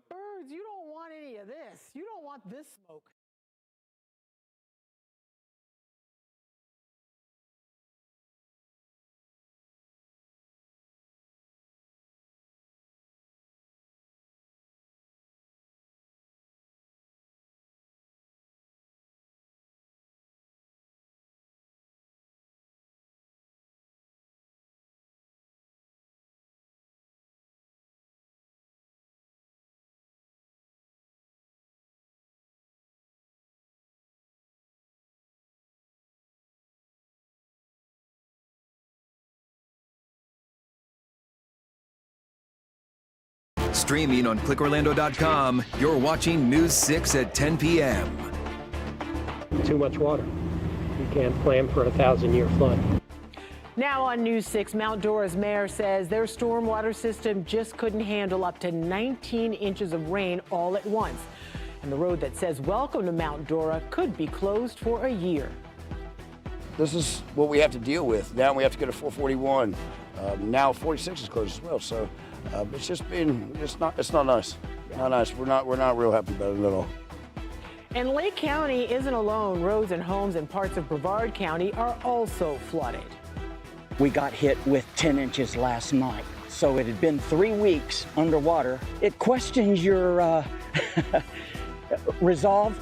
Birds, you don't want any of this. You don't want this smoke. Streaming on clickorlando.com, you're watching News 6 at 10 p.m. Too much water. You can't plan for a 1,000-year flood. Now on News 6, Mount Dora's mayor says their stormwater system just couldn't handle up to 19 inches of rain all at once. And the road that says welcome to Mount Dora could be closed for a year. This is what we have to deal with. Now we have to go to 441. Now 46 is closed as well. So it's just been, it's not nice. Not nice. We're not real happy about it at all. And Lake County isn't alone. Roads and homes in parts of Brevard County are also flooded. We got hit with 10 inches last night, so it had been 3 weeks underwater. It questions your resolve.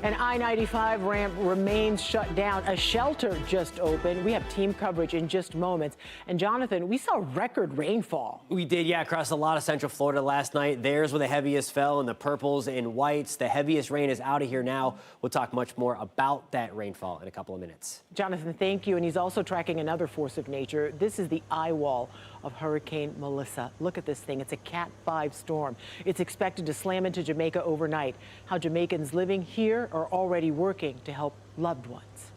An I-95 ramp remains shut down. A shelter just opened. We have team coverage in just moments. And Jonathan, we saw record rainfall. We did, yeah, across a lot of Central Florida last night. There's where the heaviest fell, in the purples and whites. The heaviest rain is out of here now. We'll talk much more about that rainfall in a couple of minutes. Jonathan, thank you. And he's also tracking another force of nature. This is the eye wall of Hurricane Melissa. Look at this thing. It's a Cat 5 storm. It's expected to slam into Jamaica overnight. How Jamaicans living here are already working to help loved ones.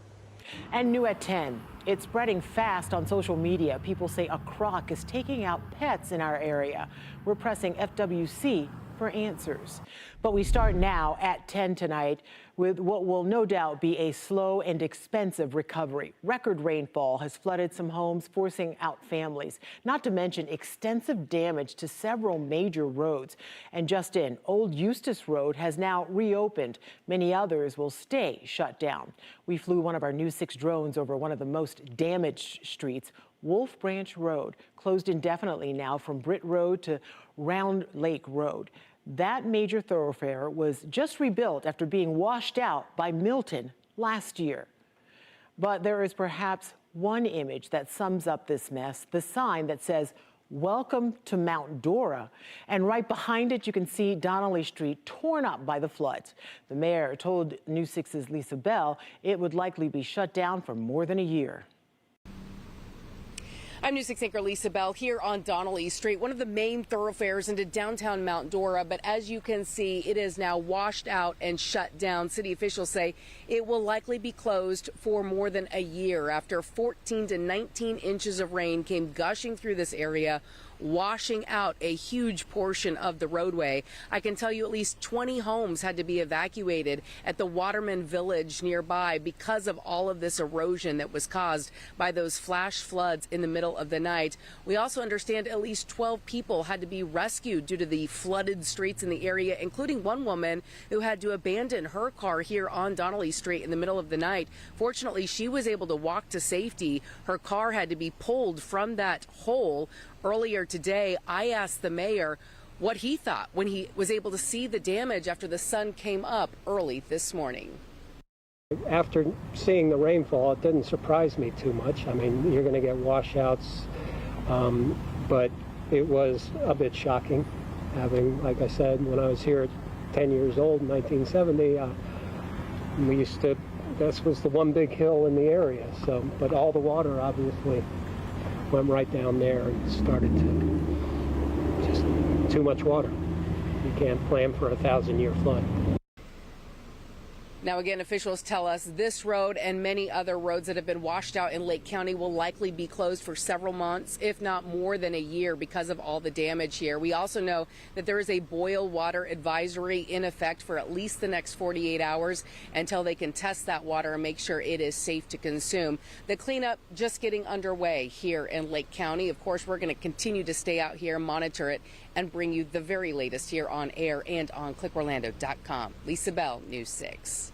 And new at 10, it's spreading fast on social media. People say a croc is taking out pets in our area. We're pressing FWC for answers. But we start now at 10 tonight with what will no doubt be a slow and expensive recovery. Record rainfall has flooded some homes, forcing out families, not to mention extensive damage to several major roads. And just in, Old Eustis Road has now reopened. Many others will stay shut down. We flew one of our News 6 drones over one of the most damaged streets, Wolf Branch Road, closed indefinitely now from Britt Road to Round Lake Road. That major thoroughfare was just rebuilt after being washed out by Milton last year. But there is perhaps one image that sums up this mess, the sign that says, "Welcome to Mount Dora." And right behind it, you can see Donnelly Street torn up by the floods. The mayor told News 6's Lisa Bell it would likely be shut down for more than a year. I'm News 6 anchor Lisa Bell here on Donnelly Street, one of the main thoroughfares into downtown Mount Dora. But as you can see, it is now washed out and shut down. City officials say it will likely be closed for more than a year after 14 to 19 inches of rain came gushing through this area, washing out a huge portion of the roadway. I can tell you at least 20 homes had to be evacuated at the Waterman Village nearby because of all of this erosion that was caused by those flash floods in the middle of the night. We also understand at least 12 people had to be rescued due to the flooded streets in the area, including one woman who had to abandon her car here on Donnelly Street in the middle of the night. Fortunately, she was able to walk to safety. Her car had to be pulled from that hole. Earlier today, I asked the mayor what he thought when he was able to see the damage after the sun came up early this morning. After seeing the rainfall, it didn't surprise me too much. I mean, you're going to get washouts, but it was a bit shocking. Having, like I said, when I was here at 10 years old in 1970, this was the one big hill in the area. So, but all the water obviously went right down there and started to just too much water. You can't plan for a 1,000-year flood. Now, again, officials tell us this road and many other roads that have been washed out in Lake County will likely be closed for several months, if not more than a year, because of all the damage here. We also know that there is a boil water advisory in effect for at least the next 48 hours until they can test that water and make sure it is safe to consume. The cleanup just getting underway here in Lake County. Of course, we're going to continue to stay out here, monitor it, and bring you the very latest here on air and on clickorlando.com. Lisa Bell, News 6.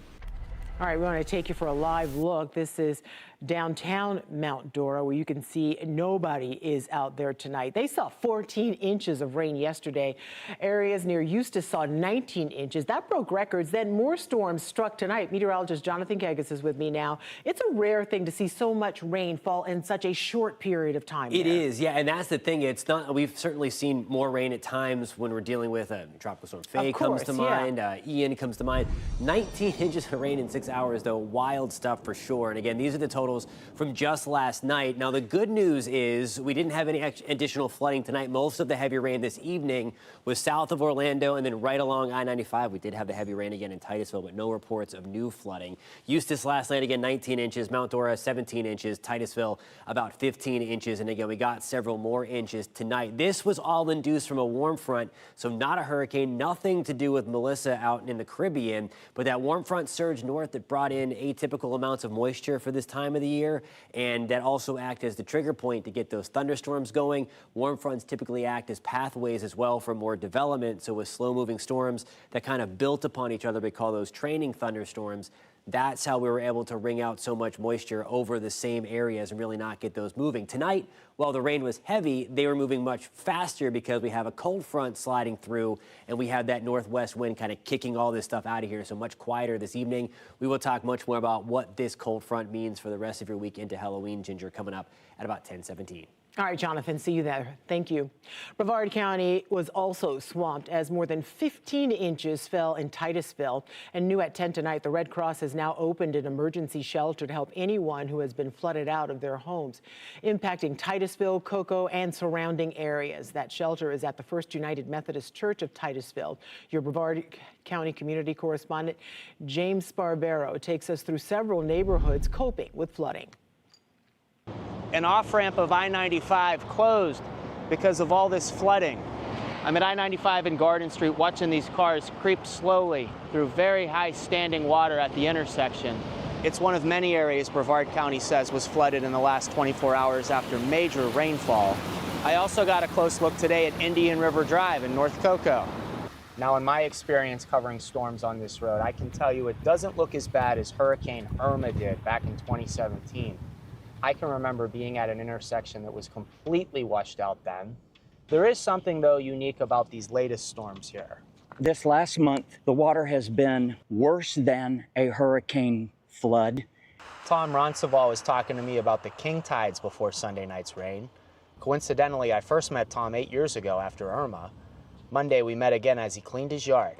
All right, we want to take you for a live look. This is downtown Mount Dora, where you can see nobody is out there tonight. They saw 14 inches of rain yesterday. Areas near Eustis saw 19 inches. That broke records. Then more storms struck tonight. Meteorologist Jonathan Kegas is with me now. It's a rare thing to see so much rain fall in such a short period of time. It is, yeah, and that's the thing. It's not. We've certainly seen more rain at times when we're dealing with Tropical Storm Faye comes to mind. Ian comes to mind. 19 inches of rain in 6 hours, though. Wild stuff for sure. And again, these are the totals from just last night. Now, the good news is we didn't have any additional flooding tonight. Most of the heavy rain this evening was south of Orlando and then right along I-95. We did have the heavy rain again in Titusville, but no reports of new flooding. Eustis last night, again, 19 inches. Mount Dora, 17 inches. Titusville, about 15 inches. And again, we got several more inches tonight. This was all induced from a warm front, so not a hurricane, nothing to do with Melissa out in the Caribbean, but that warm front surged north that brought in atypical amounts of moisture for this time of the year, and that also act as the trigger point to get those thunderstorms going. Warm fronts typically act as pathways as well for more development. So with slow-moving storms that kind of built upon each other, we call those training thunderstorms. That's how we were able to wring out so much moisture over the same areas and really not get those moving. Tonight, while the rain was heavy, they were moving much faster because we have a cold front sliding through and we have that northwest wind kind of kicking all this stuff out of here. So much quieter this evening. We will talk much more about what this cold front means for the rest of your week into Halloween, Ginger, coming up at about 10:17. All right, Jonathan, see you there. Thank you. Brevard County was also swamped as more than 15 inches fell in Titusville. And new at 10 tonight, the Red Cross has now opened an emergency shelter to help anyone who has been flooded out of their homes, impacting Titusville, Cocoa, and surrounding areas. That shelter is at the First United Methodist Church of Titusville. Your Brevard County community correspondent, James Sparvero, takes us through several neighborhoods coping with flooding. An off-ramp of I-95 closed because of all this flooding. I'm at I-95 and Garden Street watching these cars creep slowly through very high standing water at the intersection. It's one of many areas Brevard County says was flooded in the last 24 hours after major rainfall. I also got a close look today at Indian River Drive in North Cocoa. Now, in my experience covering storms on this road, I can tell you it doesn't look as bad as Hurricane Irma did back in 2017. I can remember being at an intersection that was completely washed out then. There is something, though, unique about these latest storms here. This last month, the water has been worse than a hurricane flood. Tom Roncesvalles was talking to me about the king tides before Sunday night's rain. Coincidentally, I first met Tom 8 years ago after Irma. Monday, we met again as he cleaned his yard.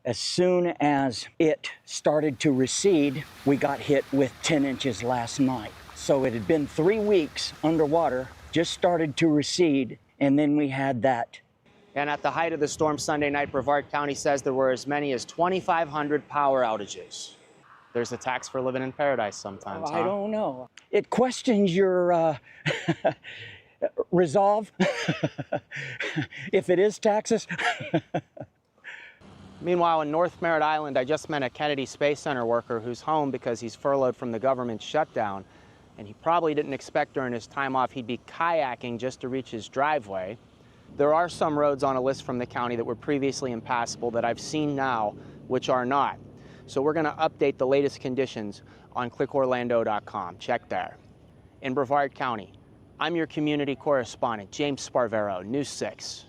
As soon as it started to recede, we got hit with 10 inches last night. So it had been 3 weeks underwater, just started to recede, and then we had that. And at the height of the storm Sunday night, Brevard County says there were as many as 2,500 power outages. There's a tax for living in paradise sometimes, I don't know. It questions your resolve, if it is taxes. Meanwhile, in North Merritt Island, I just met a Kennedy Space Center worker who's home because he's furloughed from the government shutdown. And he probably didn't expect during his time off he'd be kayaking just to reach his driveway. There are some roads on a list from the county that were previously impassable that I've seen now, which are not. So we're going to update the latest conditions on clickorlando.com. Check there. In Brevard County, I'm your community correspondent, James Sparvero, News 6.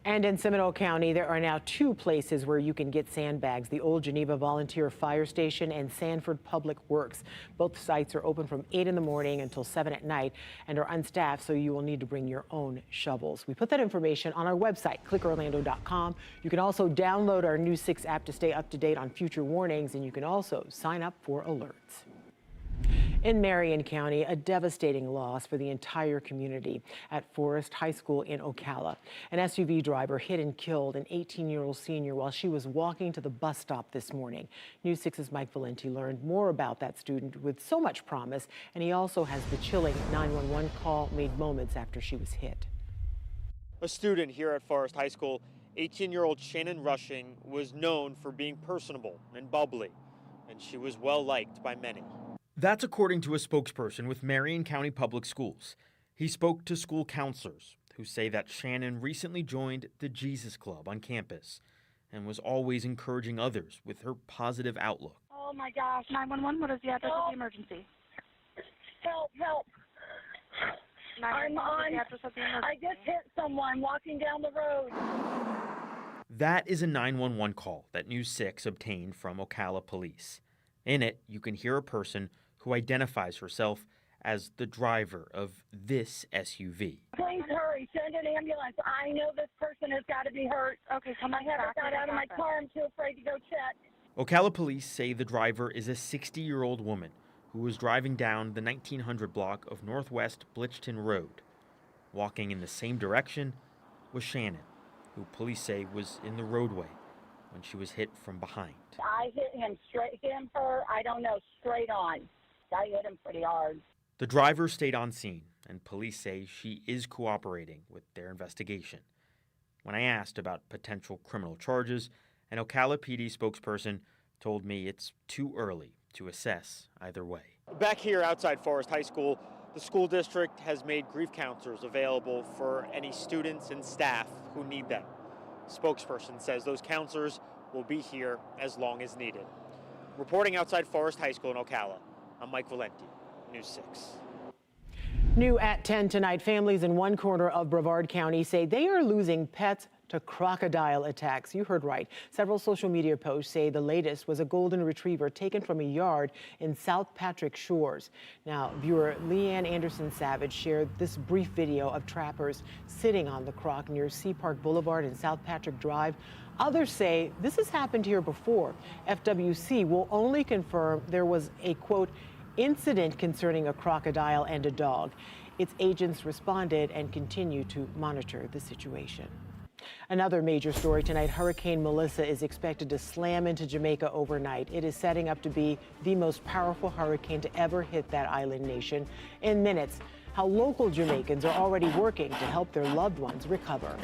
And in Seminole County, there are now 2 places where you can get sandbags, the Old Geneva Volunteer Fire Station and Sanford Public Works. Both sites are open from 8 in the morning until 7 at night and are unstaffed, so you will need to bring your own shovels. We put that information on our website, clickorlando.com. You can also download our News 6 app to stay up to date on future warnings, and you can also sign up for alerts. In Marion County, a devastating loss for the entire community at Forest High School in Ocala. An SUV driver hit and killed an 18-year-old senior while she was walking to the bus stop this morning. News 6's Mike Valenti learned more about that student with so much promise, and he also has the chilling 911 call made moments after she was hit. A student here at Forest High School, 18-year-old Shannon Rushing, was known for being personable and bubbly, and she was well liked by many. That's according to a spokesperson with Marion County Public Schools. He spoke to school counselors who say that Shannon recently joined the Jesus Club on campus and was always encouraging others with her positive outlook. Oh my gosh, 911, what is the address of the emergency? Help, help. I'm on. I just hit someone walking down the road. That is a 911 call that News 6 obtained from Ocala Police. In it, you can hear a person who identifies herself as the driver of this SUV. Please hurry, send an ambulance. I know this person has got to be hurt. Okay, come on. I haven't got out of my car. I'm too afraid to go check. Ocala Police say the driver is a 60-year-old woman who was driving down the 1900 block of Northwest Blitchton Road. Walking in the same direction was Shannon, who police say was in the roadway when she was hit from behind. I hit him straight, I don't know, straight on. I hit him pretty hard. The driver stayed on scene, and police say she is cooperating with their investigation. When I asked about potential criminal charges, an Ocala PD spokesperson told me it's too early to assess either way. Back here outside Forest High School, the school district has made grief counselors available for any students and staff who need them. Spokesperson says those counselors will be here as long as needed. Reporting outside Forest High School in Ocala, I'm Mike Valenti, News 6. New at 10 tonight, families in one corner of Brevard County say they are losing pets to crocodile attacks. You heard right. Several social media posts say the latest was a golden retriever taken from a yard in South Patrick Shores. Now, viewer Leanne Anderson-Savage shared this brief video of trappers sitting on the croc near Sea Park Boulevard and South Patrick Drive. Others say this has happened here before. FWC will only confirm there was a, quote, incident concerning a crocodile and a dog. Its agents responded and continue to monitor the situation. Another major story tonight, Hurricane Melissa is expected to slam into Jamaica overnight. It is setting up to be the most powerful hurricane to ever hit that island nation. In minutes, how local Jamaicans are already working to help their loved ones recover.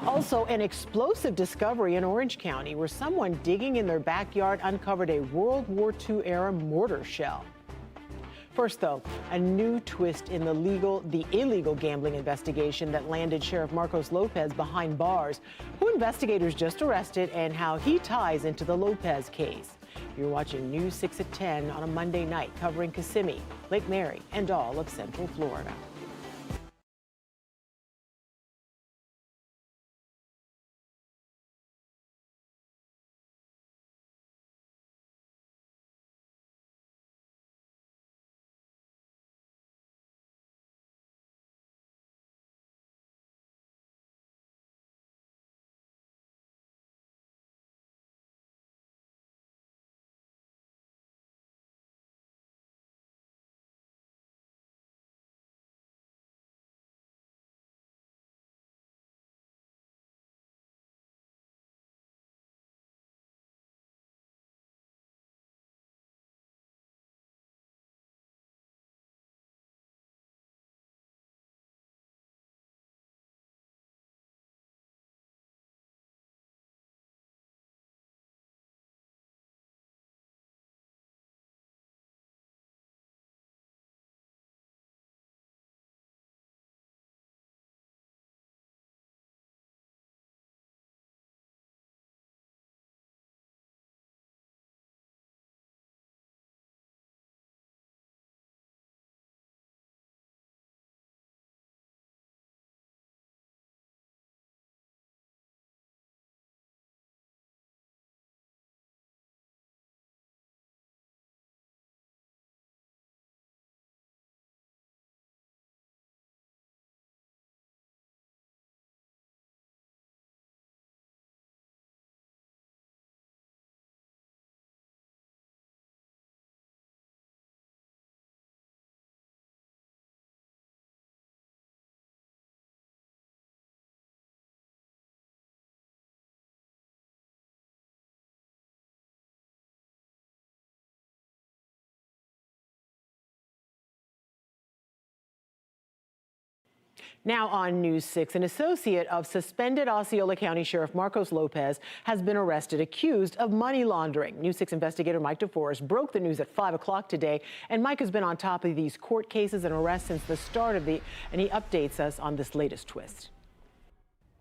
Also, an explosive discovery in Orange County where someone digging in their backyard uncovered a World War II-era mortar shell. First, though, a new twist in the illegal gambling investigation that landed Sheriff Marcos Lopez behind bars, who investigators just arrested and how he ties into the Lopez case. You're watching News 6 at 10 on a Monday night, covering Kissimmee, Lake Mary, and all of Central Florida. Now on News 6, an associate of suspended Osceola County Sheriff Marcos Lopez has been arrested accused of money laundering. News 6 investigator Mike DeForest broke the news at 5 o'clock today, and Mike has been on top of these court cases and arrests since the start of and he updates us on this latest twist.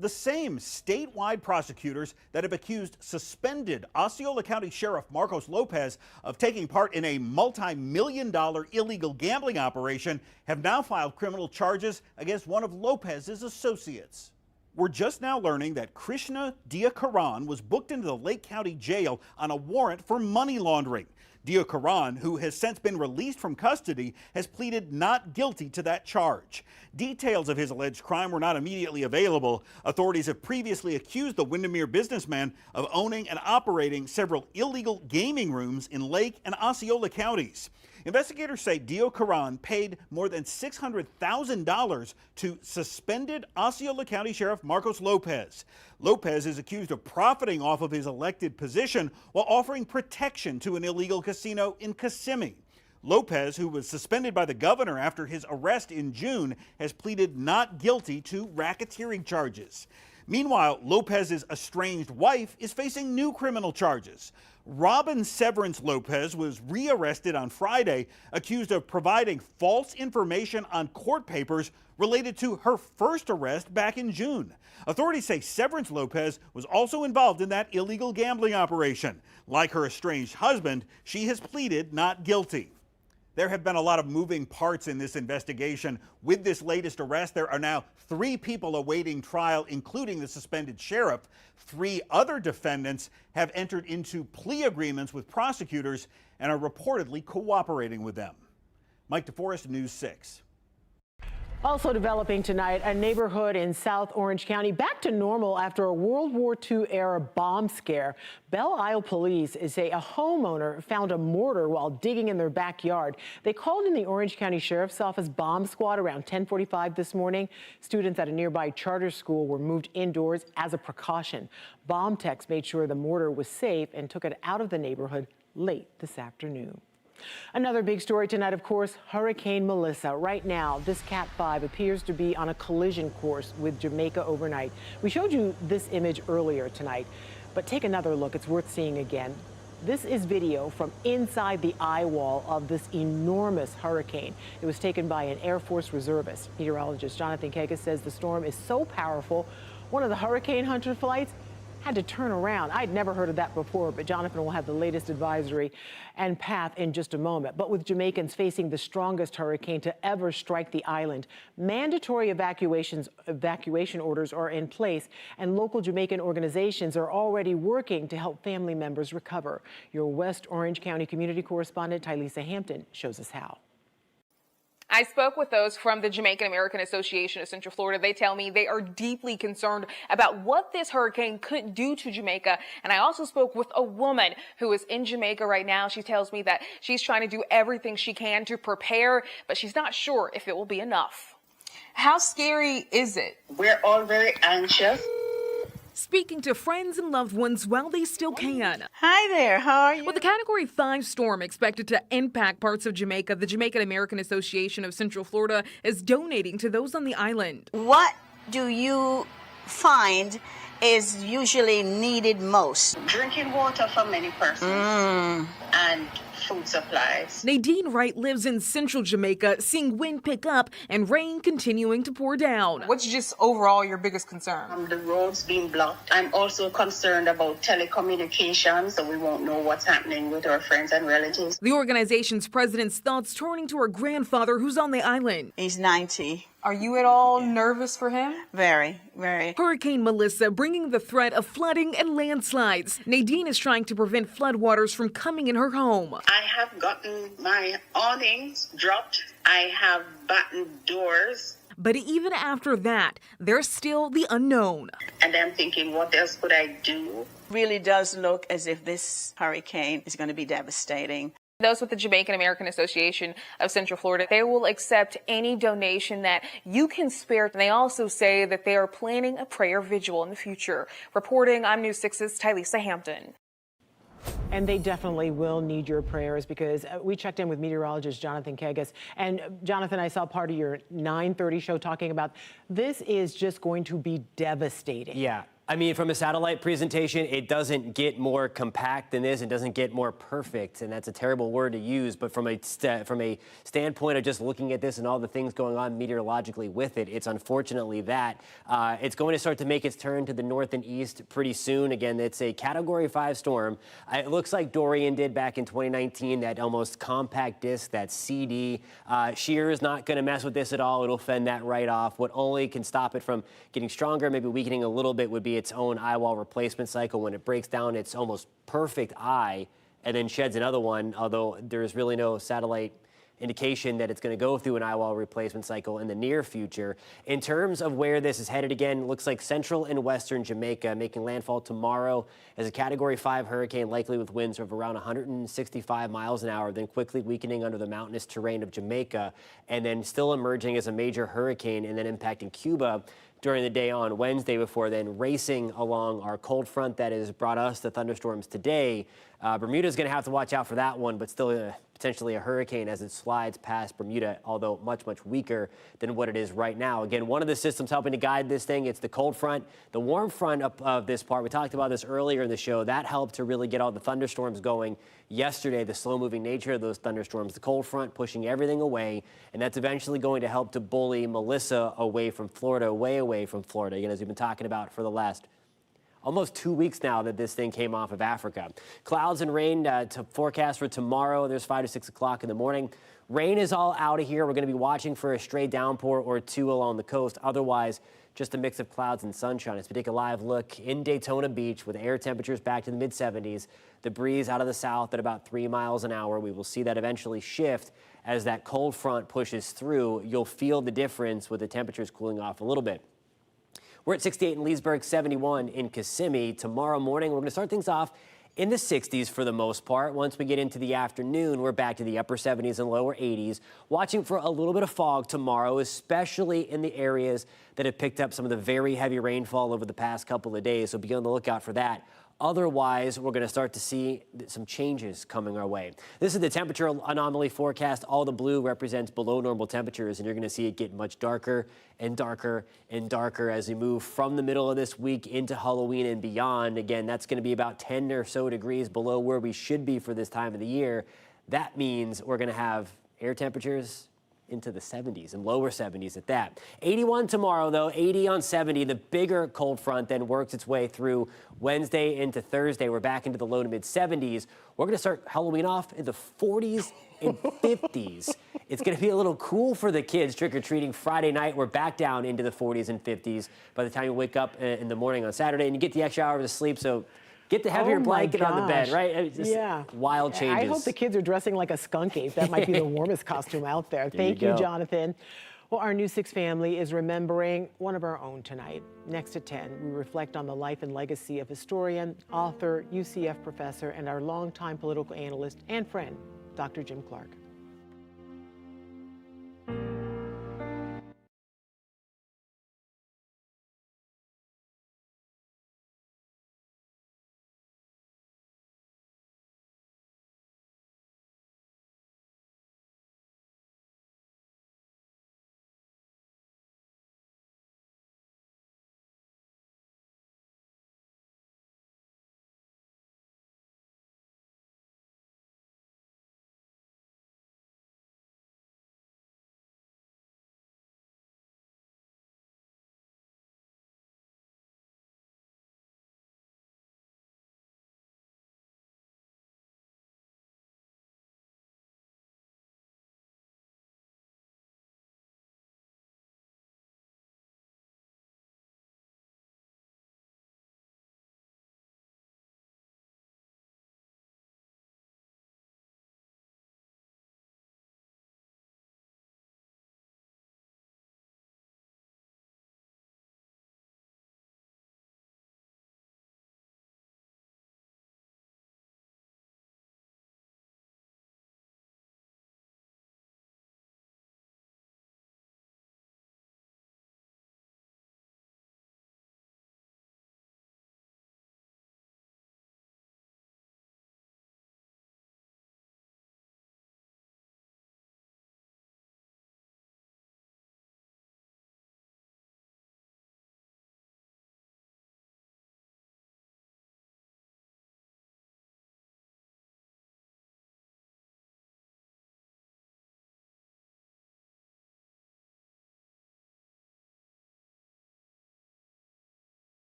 The same statewide prosecutors that have accused suspended Osceola County Sheriff Marcos Lopez of taking part in a multi-million-dollar illegal gambling operation have now filed criminal charges against one of Lopez's associates. We're just now learning that Krishna Diakaran was booked into the Lake County Jail on a warrant for money laundering. Diakaran, who has since been released from custody, has pleaded not guilty to that charge. Details of his alleged crime were not immediately available. Authorities have previously accused the Windermere businessman of owning and operating several illegal gaming rooms in Lake and Osceola counties. Investigators say Diakaran paid more than $600,000 to suspended Osceola County Sheriff Marcos Lopez. Lopez is accused of profiting off of his elected position while offering protection to an illegal casino in Kissimmee. Lopez, who was suspended by the governor after his arrest in June, has pleaded not guilty to racketeering charges. Meanwhile, Lopez's estranged wife is facing new criminal charges. Robin Severance Lopez was rearrested on Friday, accused of providing false information on court papers related to her first arrest back in June. Authorities say Severance Lopez was also involved in that illegal gambling operation. Like her estranged husband, she has pleaded not guilty. There have been a lot of moving parts in this investigation. With this latest arrest, there are now 3 people awaiting trial, including the suspended sheriff. 3 other defendants have entered into plea agreements with prosecutors and are reportedly cooperating with them. Mike DeForest, News 6. Also developing tonight, a neighborhood in South Orange County back to normal after a World War II-era bomb scare. Belle Isle police say a homeowner found a mortar while digging in their backyard. They called in the Orange County Sheriff's Office bomb squad around 10:45 this morning. Students at a nearby charter school were moved indoors as a precaution. Bomb techs made sure the mortar was safe and took it out of the neighborhood late this afternoon. Another big story tonight, of course, Hurricane Melissa. Right now, this Cat 5 appears to be on a collision course with Jamaica overnight. We showed you this image earlier tonight, but take another look. It's worth seeing again. This is video from inside the eye wall of this enormous hurricane. It was taken by an Air Force reservist. Meteorologist Jonathan Kagas says the storm is so powerful, one of the Hurricane Hunter flights had to turn around. I'd never heard of that before, but Jonathan will have the latest advisory and path in just a moment. But with Jamaicans facing the strongest hurricane to ever strike the island, mandatory evacuation orders are in place, and local Jamaican organizations are already working to help family members recover. Your West Orange County community correspondent Tylisa Hampton shows us how. I spoke with those from the Jamaican American Association of Central Florida. They tell me they are deeply concerned about what this hurricane could do to Jamaica. And I also spoke with a woman who is in Jamaica right now. She tells me that she's trying to do everything she can to prepare, but she's not sure if it will be enough. How scary is it? We're all very anxious. Speaking to friends and loved ones while they still can. Hi there, how are you? With the Category 5 storm expected to impact parts of Jamaica, the Jamaican American Association of Central Florida is donating to those on the island. What do you find is usually needed most? Drinking water for many persons and food supplies. Nadine Wright lives in central Jamaica, seeing wind pick up and rain continuing to pour down. What's just overall your biggest concern? The roads being blocked. I'm also concerned about telecommunications, so we won't know what's happening with our friends and relatives. The organization's president's thoughts turning to her grandfather who's on the island. He's 90. Are you at all nervous for him? Very, very. Hurricane Melissa bringing the threat of flooding and landslides. Nadine is trying to prevent floodwaters from coming in her home. I have gotten my awnings dropped. I have battened doors. But even after that, there's still the unknown. And I'm thinking, what else could I do? Really does look as if this hurricane is going to be devastating. Those with the Jamaican American Association of Central Florida, they will accept any donation that you can spare. And they also say that they are planning a prayer vigil in the future. Reporting, I'm News 6's Tylisa Hampton. And they definitely will need your prayers, because we checked in with meteorologist Jonathan Kegas. And Jonathan, I saw part of your 9:30 show talking about this is just going to be devastating. Yeah. I mean, from a satellite presentation, it doesn't get more compact than this. It doesn't get more perfect, and that's a terrible word to use. But from a standpoint of just looking at this and all the things going on meteorologically with it, it's unfortunately that. It's going to start to make its turn to the north and east pretty soon. Again, it's a Category 5 storm. It looks like Dorian did back in 2019, that almost compact disc, that CD. Shear is not going to mess with this at all. It'll fend that right off. What only can stop it from getting stronger, maybe weakening a little bit, would be its own eye wall replacement cycle. When it breaks down its almost perfect eye and then sheds another one, although there's really no satellite indication that it's going to go through an eye wall replacement cycle in the near future. In terms of where this is headed, again, looks like central and western Jamaica, making landfall tomorrow as a Category 5 hurricane, likely with winds of around 165 miles an hour, then quickly weakening under the mountainous terrain of Jamaica, and then still emerging as a major hurricane and then impacting Cuba during the day on Wednesday, before then racing along our cold front that has brought us the thunderstorms today. Bermuda's going to have to watch out for that one, but still potentially a hurricane as it slides past Bermuda, although much, much weaker than what it is right now. Again, one of the systems helping to guide this thing, it's the cold front. The warm front of this part, we talked about this earlier in the show, that helped to really get all the thunderstorms going yesterday, the slow-moving nature of those thunderstorms, the cold front pushing everything away, and that's eventually going to help to bully Melissa away from Florida, way away from Florida, again, as we've been talking about for the last almost 2 weeks now that this thing came off of Africa. Clouds and rain to forecast for tomorrow. There's 5 to 6 o'clock in the morning. Rain is all out of here. We're going to be watching for a stray downpour or two along the coast. Otherwise, just a mix of clouds and sunshine. As we take a live look in Daytona Beach with air temperatures back to the mid-70s, the breeze out of the south at about 3 miles an hour. We will see that eventually shift as that cold front pushes through. You'll feel the difference with the temperatures cooling off a little bit. We're at 68 in Leesburg, 71 in Kissimmee. Tomorrow morning, we're going to start things off in the 60s for the most part. Once we get into the afternoon, we're back to the upper 70s and lower 80s. Watching for a little bit of fog tomorrow, especially in the areas that have picked up some of the very heavy rainfall over the past couple of days. So be on the lookout for that. Otherwise, we're going to start to see some changes coming our way. This is the temperature anomaly forecast. All the blue represents below normal temperatures, and you're going to see it get much darker and darker and darker as we move from the middle of this week into Halloween and beyond. Again, that's going to be about 10 or so degrees below where we should be for this time of the year. That means we're going to have air temperatures into the 70s and lower 70s at that. 81 tomorrow, though, 80 on 70. The bigger cold front then works its way through Wednesday into Thursday. We're back into the low to mid 70s. We're going to start Halloween off in the 40s and 50s. It's going to be a little cool for the kids trick-or-treating Friday night. We're back down into the 40s and 50s by the time you wake up in the morning on Saturday, and you get the extra hours of sleep. So get the heavier blanket on the bed, right? Just wild changes. I hope the kids are dressing like a skunk ape. That might be the warmest costume out there. Thank you, Jonathan. Well, our News 6 family is remembering one of our own tonight. Next at 10, we reflect on the life and legacy of historian, author, UCF professor, and our longtime political analyst and friend, Dr. Jim Clark.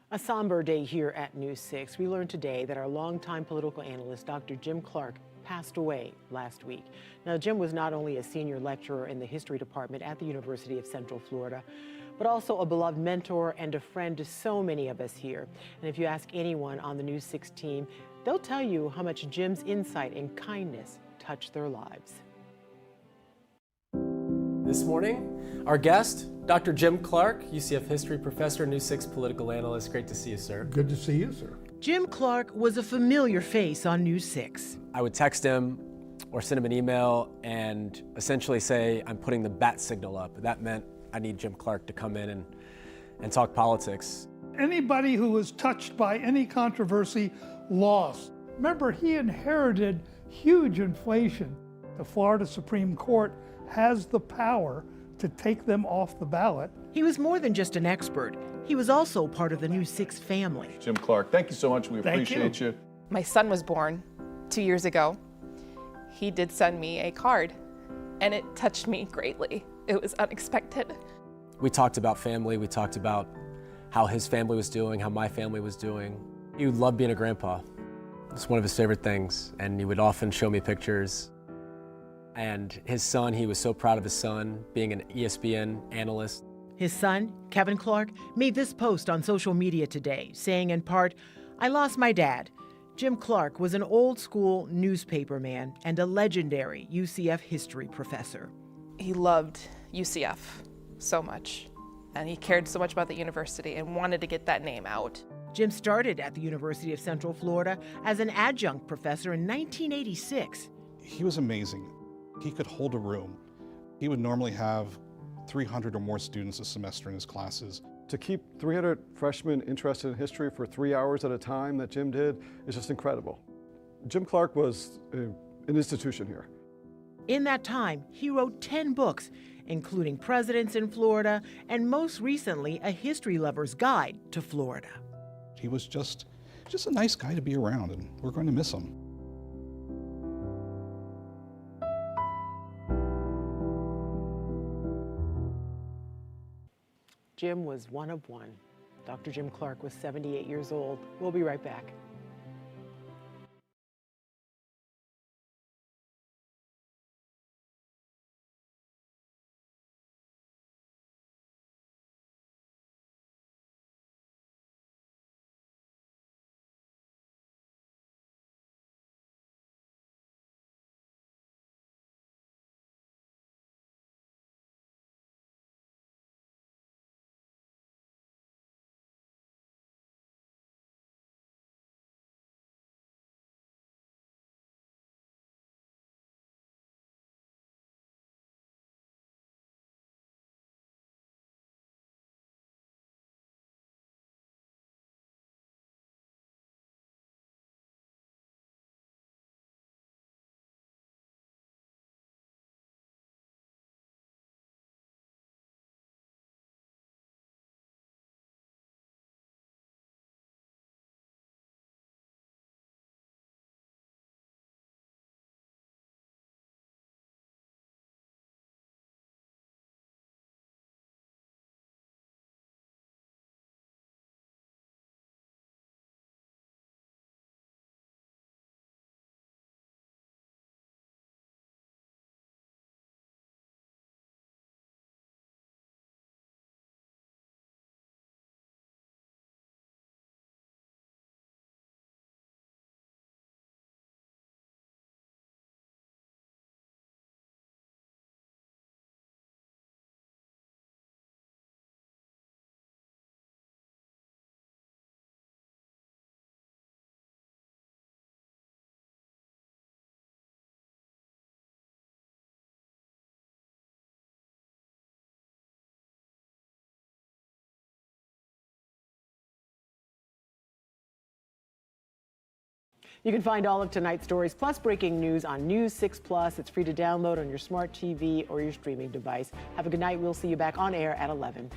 A somber day here at News 6. We learned today that our longtime political analyst, Dr. Jim Clark, passed away last week. Now, Jim was not only a senior lecturer in the history department at the University of Central Florida, but also a beloved mentor and a friend to so many of us here. And if you ask anyone on the News 6 team, they'll tell you how much Jim's insight and kindness touched their lives. This morning, our guest, Dr. Jim Clark, UCF history professor, News 6 political analyst. Great to see you, sir. Good to see you, sir. Jim Clark was a familiar face on News 6. I would text him or send him an email and essentially say, I'm putting the bat signal up. That meant I need Jim Clark to come in and talk politics. Anybody who was touched by any controversy lost. Remember, he inherited huge inflation. The Florida Supreme Court has the power to take them off the ballot. He was more than just an expert. He was also part of the News 6 family. Jim Clark, thank you so much. We appreciate you. My son was born 2 years ago. He did send me a card, and it touched me greatly. It was unexpected. We talked about family. We talked about how his family was doing, how my family was doing. He loved being a grandpa. It's one of his favorite things, and he would often show me pictures. And his son, he was so proud of his son being an ESPN analyst. His son, Kevin Clark, made this post on social media today, saying in part, I lost my dad. Jim Clark was an old school newspaper man and a legendary UCF history professor. He loved UCF so much, and he cared so much about the university and wanted to get that name out. Jim started at the University of Central Florida as an adjunct professor in 1986. He was amazing. He could hold a room. He would normally have 300 or more students a semester in his classes. To keep 300 freshmen interested in history for 3 hours at a time that Jim did is just incredible. Jim Clark was an institution here. In that time, he wrote 10 books, including Presidents in Florida, and most recently, A History Lover's Guide to Florida. He was just a nice guy to be around, and we're going to miss him. Jim was one of one. Dr. Jim Clark was 78 years old. We'll be right back. You can find all of tonight's stories plus breaking news on News 6 Plus. It's free to download on your smart TV or your streaming device. Have a good night. We'll see you back on air at 11.